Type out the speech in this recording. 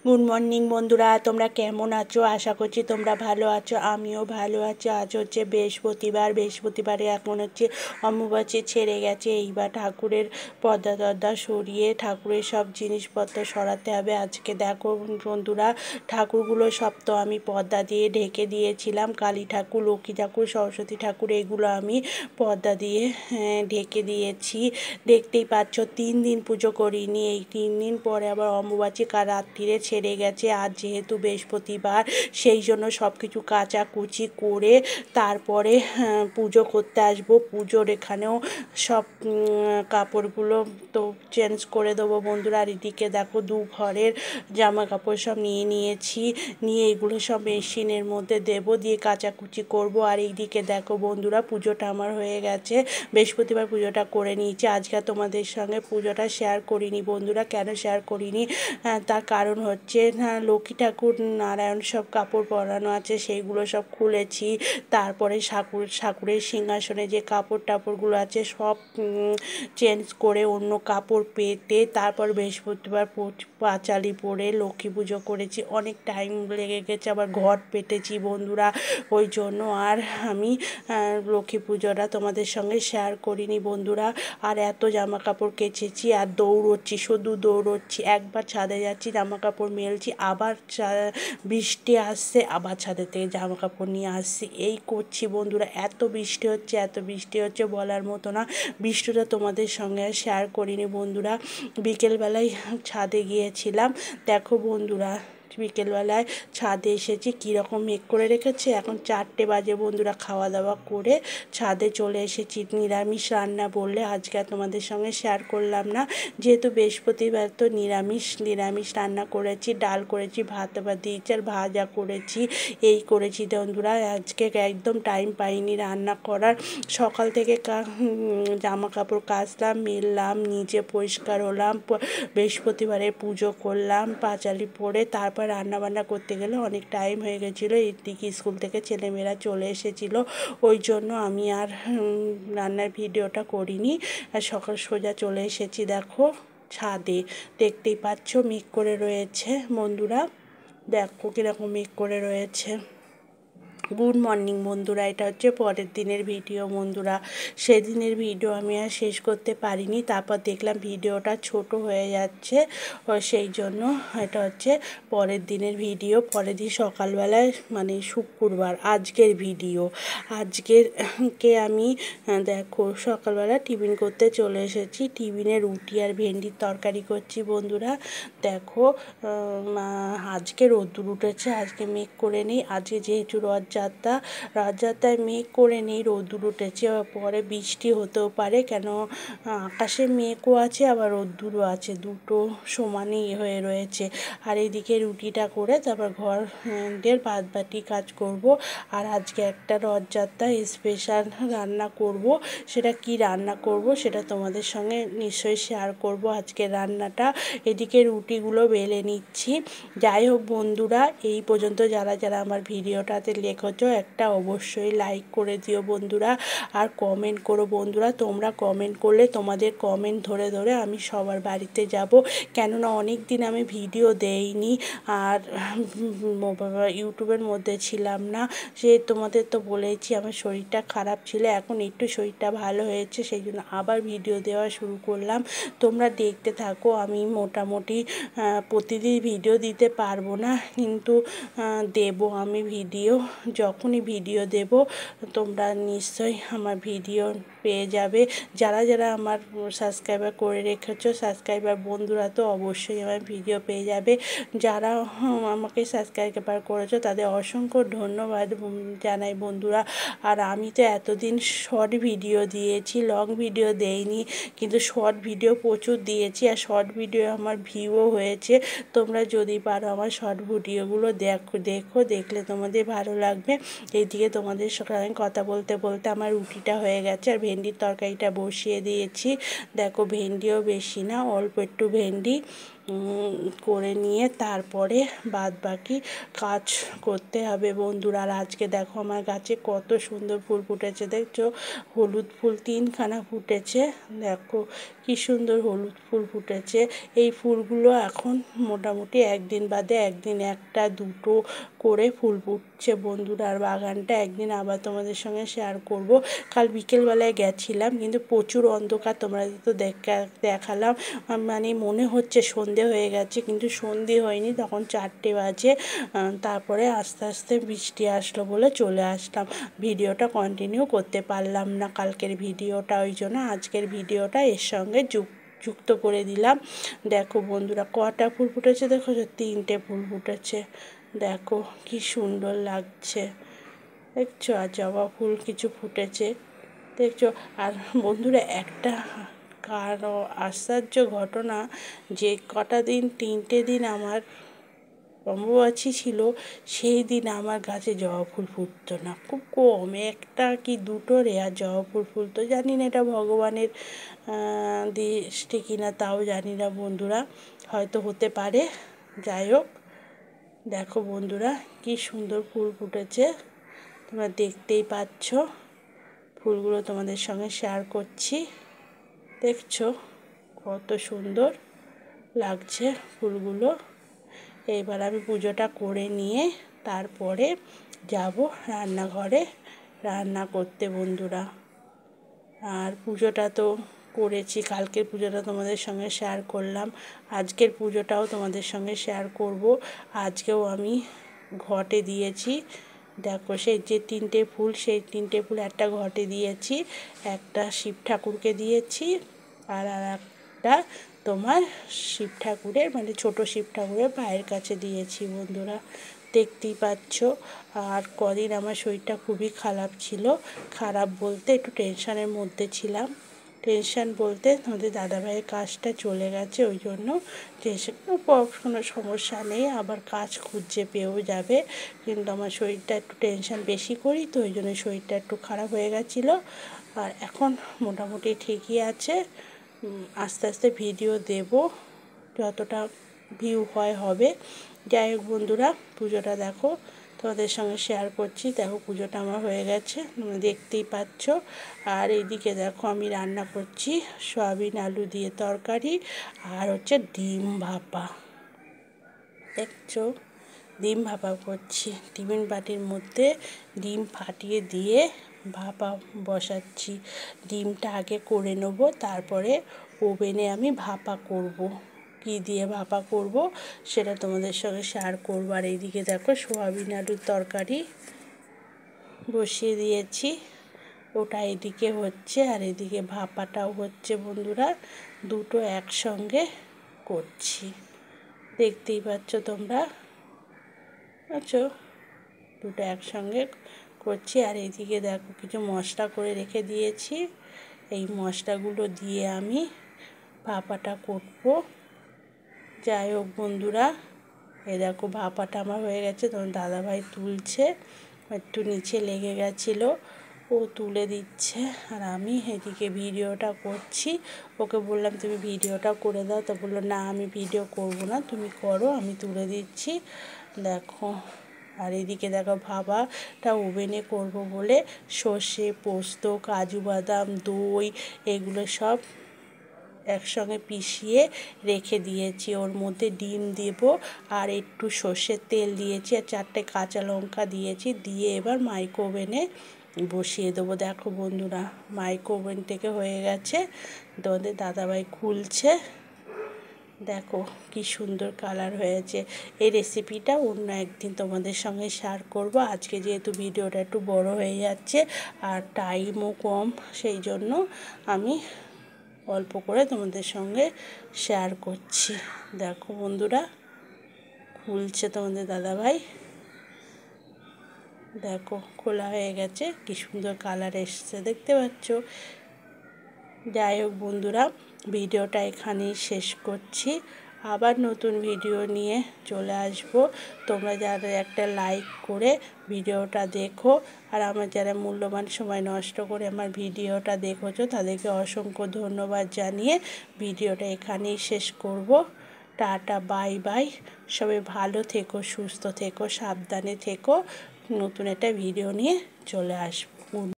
Good morning বন্ধুরা, তোমরা কেমন আছো? আশা করছি তোমরা ভালো আছো। আমিও ভালো আছি। আজ হচ্ছে বৃহস্পতিবারে এখন হচ্ছে অমাবস্যা ছেড়ে গেছে। এইবার ঠাকুরের পর্দা টর্দা সরিয়ে ঠাকুরের সব জিনিসপত্র সরাতে হবে। আজকে দেখো বন্ধুরা, ঠাকুরগুলো সব তো আমি পর্দা দিয়ে ঢেকে দিয়েছিলাম। কালী ঠাকুর, লক্ষ্মী ঠাকুর, সরস্বতী ঠাকুর, এগুলো আমি পর্দা দিয়ে ঢেকে দিয়েছি। দেখতেই পাচ্ছ 3 দিন পুজো করিনি। এই 3 দিন পরে আবার অমাবস্যা কাল রাত্রিরে ছেড়ে গেছে। আজ যেহেতু বৃহস্পতিবার, সেই জন্য সব কিছু কাচাকুচি করে তারপরে পুজো করতে আসবো। পুজোর এখানেও সব কাপড়গুলো তো চেঞ্জ করে দেবো বন্ধুরা। আর এদিকে দেখো ঘরের জামা কাপড় সব নিয়ে নিয়েছি, নিয়ে এগুলো সব মেশিনের মধ্যে দেবো, দিয়ে কাচাকুচি করব। আর এইদিকে দেখো বন্ধুরা, পুজোটা আমার হয়ে গেছে। বৃহস্পতিবার পুজোটা করে নিয়েছি। আজকে তোমাদের সঙ্গে পুজোটা শেয়ার করিনি বন্ধুরা। কেন শেয়ার করিনি তার কারণ হচ্ছে, লক্ষ্মী ঠাকুর নারায়ণ সব কাপড় পরানো আছে, সেইগুলো সব খুলেছি। তারপরে ঠাকুরের সিংহাসনে যে কাপড় টাপড়গুলো আছে সব চেঞ্জ করে অন্য কাপড় পেতে তারপর বৃহস্পতিবার পাঁচালি পরে লক্ষ্মী পুজো করেছি। অনেক টাইম লেগে গেছে, আবার ঘট পেতেছি বন্ধুরা। ওই জন্য আর আমি লক্ষ্মী পুজোটা তোমাদের সঙ্গে শেয়ার করিনি বন্ধুরা। আর এত জামা কাপড় কেচেছি আর দৌড়চ্ছি, শুধু দৌড়চ্ছি। একবার ছাদে যাচ্ছি, জামা কাপড় মেলছি, আবার বৃষ্টি আসছে, আবার ছাদের থেকে জামা কাপড় নিয়ে আসছি। এই করছি বন্ধুরা। এত বৃষ্টি হচ্ছে বলার মতো না। বৃষ্টিটা তোমাদের সঙ্গে শেয়ার করিনি বন্ধুরা। বিকেলবেলায় ছাদে গিয়েছিলাম। দেখো বন্ধুরা, বিকেলবেলায় ছাদে এসেছি, কীরকম মেঘ করে রেখেছে। এখন 4টে বাজে বন্ধুরা। খাওয়া দাওয়া করে ছাদে চলে এসেছি। নিরামিষ রান্না বললে আজকে তোমাদের সঙ্গে শেয়ার করলাম না, যেহেতু বৃহস্পতিবার তো নিরামিষ রান্না করেছি। ডাল করেছি, ভাত দিয়েছি, আর ভাজা করেছি। এই করেছি বন্ধুরা। আজকে একদম টাইম পাইনি রান্না করার। সকাল থেকে জামা কাপড় কাচলাম, মেললাম, নিজে পরিষ্কার হলাম, বৃহস্পতিবারে পুজো করলাম, পাঁচালি পরে তারপর রান্নাবান্না করতে গেলে অনেক টাইম হয়ে গেছিলো। এদিকে স্কুল থেকে ছেলেমেয়েরা চলে এসেছিলো, ওই জন্য আমি আর রান্নার ভিডিওটা করিনি। আর সকাল সোজা চলে এসেছি দেখো ছাদে। দেখতেই পাচ্ছ মেঘ করে রয়েছে বন্ধুরা। দেখো কীরকম মেঘ করে রয়েছে। গুড মর্নিং বন্ধুরা, এটা হচ্ছে পরের দিনের ভিডিও বন্ধুরা। সেদিনের ভিডিও আমি আর শেষ করতে পারিনি। তারপর দেখলাম ভিডিওটা ছোট হয়ে যাচ্ছে, সেই জন্য এটা হচ্ছে পরের দিনের ভিডিও। পরের দিন সকালবেলায় মানে শুক্রবার আজকের ভিডিও। আজকেরকে আমি দেখো সকালবেলা টিফিন করতে চলে এসেছি। টিফিনে রুটি আর ভেন্ডির তরকারি করছি বন্ধুরা। দেখো আজকে রোদ্দুর উঠেছে, আজকে মেঘ করে নেই। আজকে যেহেতু রথযাত্রায় মেঘ করে নেই, রোদ্দুর উঠেছে। পরে বৃষ্টি হতেও পারে, কেন আকাশে মেঘও আছে আবার রোদ্দুরও আছে, দুটো সমানই হয়ে রয়েছে। আর এদিকে রুটিটা করে তারপর ঘরের বাদবাকি কাজ করব। আর আজকে একটা রথযাত্রা স্পেশাল রান্না করব। সেটা কি রান্না করব সেটা তোমাদের সঙ্গে নিশ্চয়ই শেয়ার করব আজকের রান্নাটা। এদিকে রুটিগুলো বেলে নিচ্ছি। যাই হোক বন্ধুরা, এই পর্যন্ত যারা যারা আমার ভিডিওটাতে লেখেছো একটা অবশ্যই লাইক করে দিও বন্ধুরা, আর কমেন্ট করো বন্ধুরা। তোমরা কমেন্ট করলে তোমাদের কমেন্ট ধরে ধরে আমি সবার বাড়িতে যাব, কেননা অনেক দিন আমি ভিডিও দেইনি আর ইউটিউবের মধ্যে ছিলাম না। সে তোমাদের তো বলেছি আমার শরীরটা খারাপ ছিল, এখন একটু শরীরটা ভালো হয়েছে, সেই জন্য আবার ভিডিও দেওয়া শুরু করলাম। তোমরা দেখতে থাকো। আমি মোটামুটি প্রতিদিন ভিডিও দিতে পারবো না, কিন্তু দেব আমি ভিডিও। যখনই ভিডিও দেব তোমরা নিশ্চয়ই আমার ভিডিও পেয়ে যাবে। যারা যারা আমার সাবস্ক্রাইবার করে রেখেছো, সাবস্ক্রাইবার বন্ধুরা তো অবশ্যই আমার ভিডিও পেয়ে যাবে। যারা আমাকে সাবস্ক্রাইবার করেছো তাদের অসংখ্য ধন্যবাদ জানাই বন্ধুরা। আর আমি তো এতদিন শর্ট ভিডিও দিয়েছি, লং ভিডিও দেইনি, কিন্তু শর্ট ভিডিও প্রচুর দিয়েছি, আর শর্ট ভিডিও আমার ভিউও হয়েছে। তোমরা যদি পারো আমার শর্ট ভিডিওগুলো দেখলে তোমাদের ভালো লাগবে। এইদিকে তোমাদের সঙ্গে আমি কথা বলতে বলতে আমার রুটিটা হয়ে গেছে, আর ভেন্ডির তরকারিটা বসিয়ে দিয়েছি। দেখো ভেন্ডিও বেশি না, অল্প একটু ভেন্ডি, করে নিয়ে তারপরে বাদবাকি কাজ করতে হবে বন্ধুরা। আর আজকে দেখো আমার গাছে কত সুন্দর ফুল ফুটেছে, দেখছো? হলুদ ফুল 3খানা ফুটেছে, দেখো কি সুন্দর হলুদ ফুল ফুটেছে। এই ফুলগুলো এখন মোটামুটি একদিন বাদে একদিন একটা দুটো করে ফুল ফুটছে বন্ধুরা। আর বাগানটা একদিন আবার তোমাদের সঙ্গে শেয়ার করব। কাল বিকেলবেলায় গেছিলাম, কিন্তু প্রচুর অন্ধকার, তোমরা তো দেখালাম, মানে মনে হচ্ছে সন্ধে হয়ে গেছে, কিন্তু সন্ধে হয়নি, তখন 4টে বাজে। তারপরে আস্তে আস্তে বৃষ্টি আসলো বলে চলে আসলাম, ভিডিওটা কন্টিনিউ করতে পারলাম না কালকের ভিডিওটা, ওই জন্য আজকের ভিডিওটা এর সঙ্গে যুক্ত করে দিলাম। দেখো বন্ধুরা কটা ফুল ফুটেছে, দেখো 3টে ফুল ফুটেছে, দেখো কি সুন্দর লাগছে, দেখছো? আর জবা ফুল কিছু ফুটেছে, দেখছো? আর বন্ধুরা একটা কারো আশ্চর্য ঘটনা, যে কটা দিন 3টে দিন আমার অম্বুবাচী ছিল, সেই দিন আমার গাছে জবা ফুল ফুটতো না, খুব কম, একটা কি দুটো রেয়ার জবা ফুল ফুলতো। জানি না এটা ভগবানের দৃষ্টি কিনা, তাও জানি না বন্ধুরা, হয়তো হতে পারে। যাই হোক, দেখো বন্ধুরা কি সুন্দর ফুল ফুটেছে, তোমরা দেখতেই পাচ্ছ। ফুলগুলো তোমাদের সঙ্গে শেয়ার করছি, দেখছো কত সুন্দর লাগছে ফুলগুলো। এবার আমি পুজোটা করে নিয়ে তারপরে যাব রান্নাঘরে রান্না করতে বন্ধুরা। আর পুজোটা তো করেছি, কালকের পুজোটা তোমাদের সঙ্গে শেয়ার করলাম, আজকের পুজোটাও তোমাদের সঙ্গে শেয়ার করব। আজকেও আমি ঘটে দিয়েছি, দেখো সেই যে 3টে ফুল, সেই 3টে ফুল একটা ঘটে দিয়েছি, একটা শিব ঠাকুরকে দিয়েছি, আর একটা তোমার শিব ঠাকুরের মানে ছোট শিব ঠাকুরের পায়ের কাছে দিয়েছি বন্ধুরা, দেখতেই পাচ্ছ। আর কদিন আমার শরীরটা খুবই খারাপ ছিল, খারাপ বলতে একটু টেনশানের মধ্যে ছিলাম, টেনশান বলতে আমাদের দাদাভাইয়ের কাজটা চলে গেছে, ওই জন্য টেনশন, কোনো সমস্যা নেই, আবার কাজ খুঁজে পেয়েও যাবে, কিন্তু আমার শরীরটা একটু টেনশান বেশি করি তো, ওই জন্য শরীরটা একটু খারাপ হয়ে গেছিলো। আর এখন মোটামুটি ঠিকই আছে, আস্তে আস্তে ভিডিও দেব, যতটা ভিউ হবে। যাই হোক বন্ধুরা, পুজোটা দেখো তোমাদের সঙ্গে শেয়ার করছি, দেখো পুজোটা আমার হয়ে গেছে, দেখতেই পাচ্ছ। আর এইদিকে দেখো আমি রান্না করছি সয়াবিন আলু দিয়ে তরকারি, আর হচ্ছে ডিম ভাপা, দেখছো? ডিম ভাপা করছি, টিফিন বাটির মধ্যে ডিম ফাটিয়ে দিয়ে ভাপা বসাচ্ছি। ডিমটা আগে করে নেব, তারপরে ওভেনে আমি ভাপা করব, কী দিয়ে ভাপা করব সেটা তোমাদের সঙ্গে শেয়ার করব। আর এইদিকে দেখো সোয়াবিন আলুর তরকারি বসিয়ে দিয়েছি, ওটা এদিকে হচ্ছে, আর এদিকে ভাপাটাও হচ্ছে বন্ধুরা, দুটো একসঙ্গে করছি, দেখতেই পাচ্ছ তোমরা, আচ্ছা দুটো একসঙ্গে করছি। আর এইদিকে দেখো কিছু মশলা করে রেখে দিয়েছি, এই মশলাগুলো দিয়ে আমি ভাপাটা করব। যাই হোক বন্ধুরা, এই দেখো ভাপাটা আমার হয়ে গেছে, তখন দাদাভাই তুলছে, একটু নিচে লেগে গেছিলো, ও তুলে দিচ্ছে, আর আমি এদিকে ভিডিওটা করছি। ওকে বললাম তুমি ভিডিওটা করে দাও, তো বললো না আমি ভিডিও করব না, তুমি করো, আমি তুলে দিচ্ছি, দেখো। আর এদিকে দেখো ভাপাটা ওভেনে করব বলে সর্ষে, পোস্ত, কাজু বাদাম, দই এগুলো সব একসঙ্গে পিষিয়ে রেখে দিয়েছি, ওর মধ্যে ডিম দেব, আর একটু সর্ষের তেল দিয়েছি, আর 4টে কাঁচা লঙ্কা দিয়েছি, দিয়ে এবার মাইক্রো ওভেনে বসিয়ে দেবো। দেখো বন্ধুরা মাইক্রো ওভেন থেকে হয়ে গেছে, তোমাদের দাদাভাই খুলছে, দেখো কি সুন্দর কালার হয়েছে। এই রেসিপিটা অন্য একদিন তোমাদের সঙ্গে শেয়ার করব, আজকে যেহেতু ভিডিওটা একটু বড় হয়ে যাচ্ছে আর টাইমও কম, সেই জন্য আমি অল্প করে তোমাদের সঙ্গে শেয়ার করছি। দেখো বন্ধুরা খুলছে তোমাদের দাদাভাই, দেখো খোলা হয়ে গেছে, কি সুন্দর কালার এসছে, দেখতে পাচ্ছ। যাই হোক বন্ধুরা, ভিডিওটা এখানেই শেষ করছি, আবার নতুন ভিডিও নিয়ে চলে আসব। তোমরা যারা একটা লাইক করে ভিডিওটা দেখো, আর আমার যারা মূল্যবান সময় নষ্ট করে আমার ভিডিওটা দেখেছো, তাদেরকে অসংখ্য ধন্যবাদ জানিয়ে ভিডিওটা এখানেই শেষ করব। Tata, bye bye. সবাই ভালো থেকো, সুস্থ থেকো, সাবধানে থেকো। নতুন একটা ভিডিও নিয়ে চলে আসবো।